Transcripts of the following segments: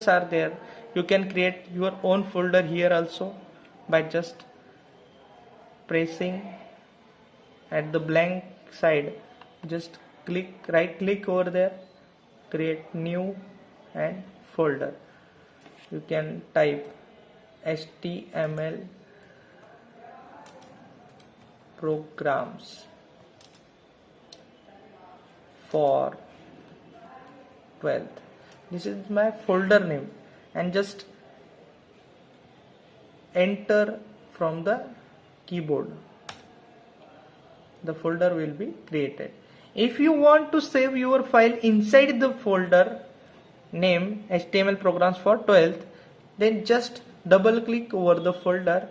texts are there. You can create your own folder here also by just pressing at the blank side, just right click over there, create new and folder. You can type HTML programs for 12th. This is my folder name, and just enter from the keyboard. The folder will be created. If you want to save your file inside the folder name HTML programs for 12th, then just double click over the folder.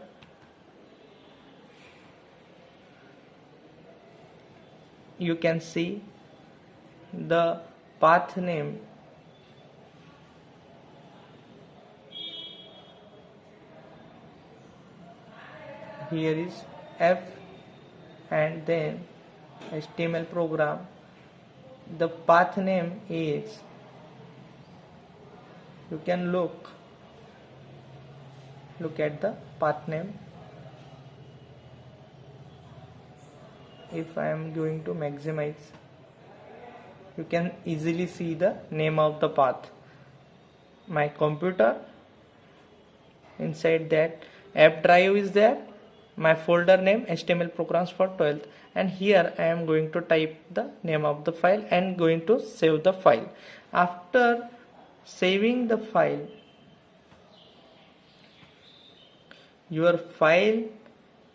You can see the path name here is F and then HTML program. The path name is, you can look at the path name. If I am going to maximize, you can easily see the name of the path. My computer, inside that app drive is there, my folder name HTML programs for 12th, and here I am going to type the name of the file and going to save the file. After saving the file, your file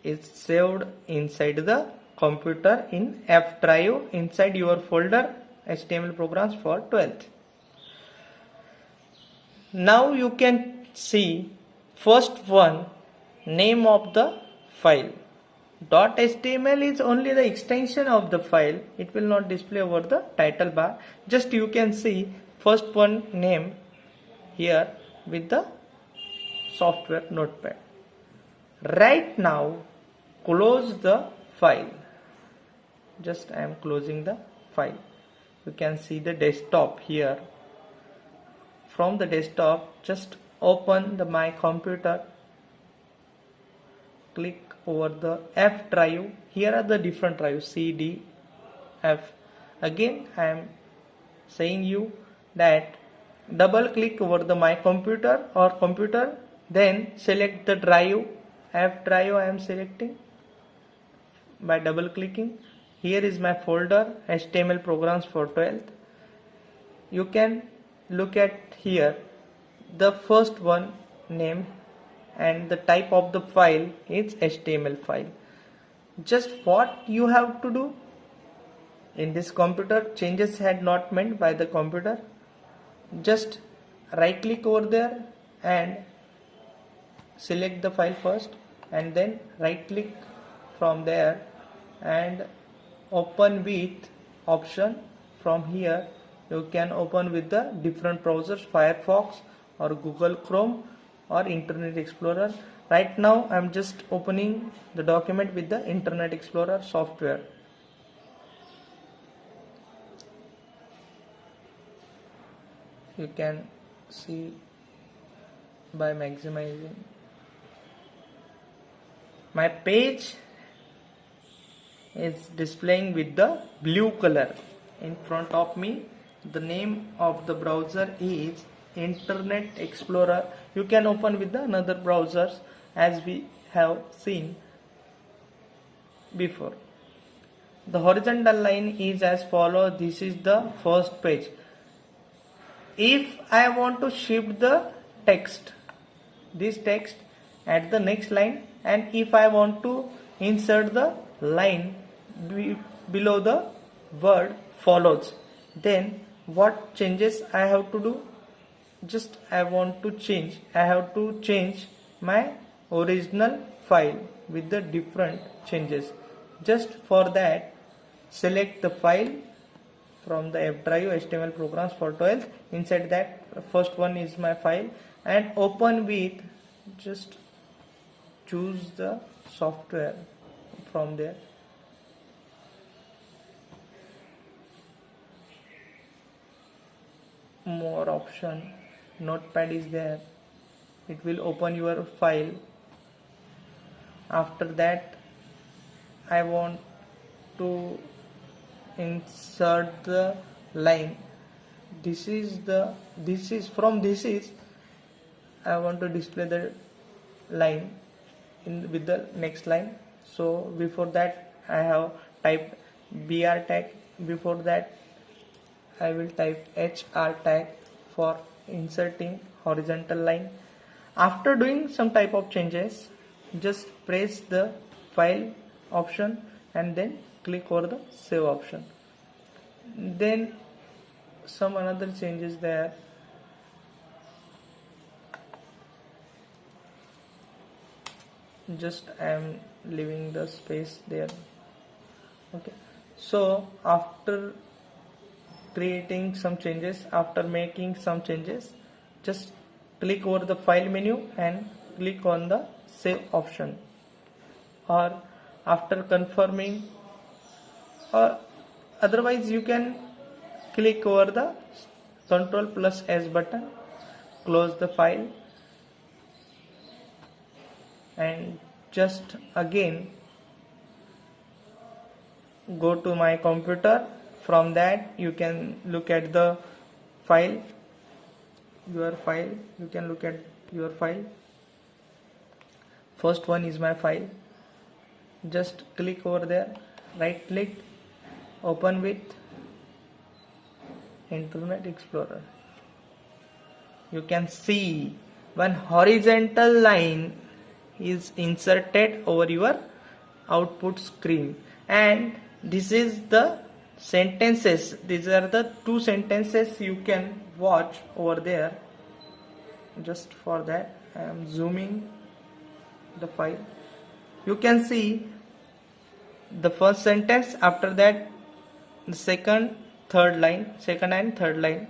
is saved inside the computer in F drive inside your folder HTML programs for 12th. Now you can see first one, name of the file. .html is only the extension of the file. It will not display over the title bar. Just you can see first one name here with the software notepad. Right now close the file. Just I am closing the file. You can see the desktop here. From the desktop, just open the my computer, click over the F drive. Here are the different drives, C, D, F. Again I am saying you that double click over the my computer or computer, then select the drive. F drive I am selecting by double clicking. Here is my folder HTML programs for 12th. You can look at here the first one name and the type of the file is HTML file. Just what you have to do in this computer, changes had not made by the computer. Just right click over there and select the file first, and then right click from there and open with option. From here you can open with the different browsers, Firefox or Google Chrome or Internet Explorer. Right now I am just opening the document with the Internet Explorer software. You can see by maximizing. My page is displaying with the blue color in front of me. The name of the browser is Internet Explorer. You can open with the another browsers as we have seen before. The horizontal line is as follows. This is the first page. If I want to shift the text, this text at the next line, and if I want to insert the line below the word follows, then what changes I have to do? Just I have to change my original file with the different changes. Just for that, select the file from the F drive HTML programs for 12th. Inside that, first one is my file, and open with, just choose the software from there. More option, notepad is there, it will open your file. After that I want to insert the line. This is I want to display the line with the next line. So before that I have typed br tag. Before that I will type hr tag for inserting horizontal line. After doing some type of changes, just press the file option and then click over the save option. Then some another changes there. Just I am leaving the space there. Okay, so after creating some changes, after making some changes, just click over the file menu and click on the save option, or after confirming, or otherwise you can click over the Ctrl+S button, close the file, and just again go to my computer. From that you can look at the file, you can look at your file. First one is my file. Just click over there, right click, open with Internet Explorer. You can see one horizontal line is inserted over your output screen, and this is the sentences. These are the two sentences you can watch over there. Just for that I am zooming the file. You can see the first sentence, after that the second and third line.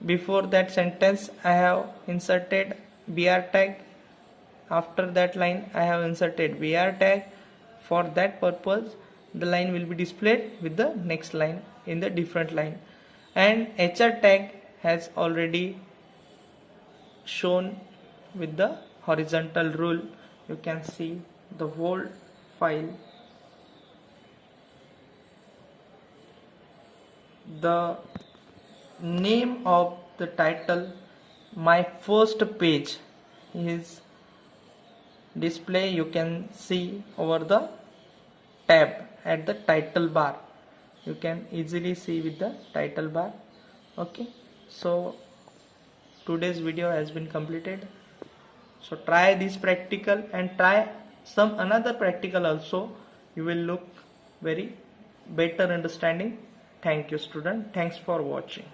Before that sentence I have inserted br tag. After that line I have inserted br tag. For that purpose the line will be displayed with the next line in the different line, and hr tag has already shown with the horizontal rule. You can see the whole file. The name of the title, my first page, is display. You can see over the tab at the title bar. You can easily see with the title bar. Okay, so today's video has been completed. So try this practical and try some another practical also. You will look very better understanding. Thank you student. Thanks for watching.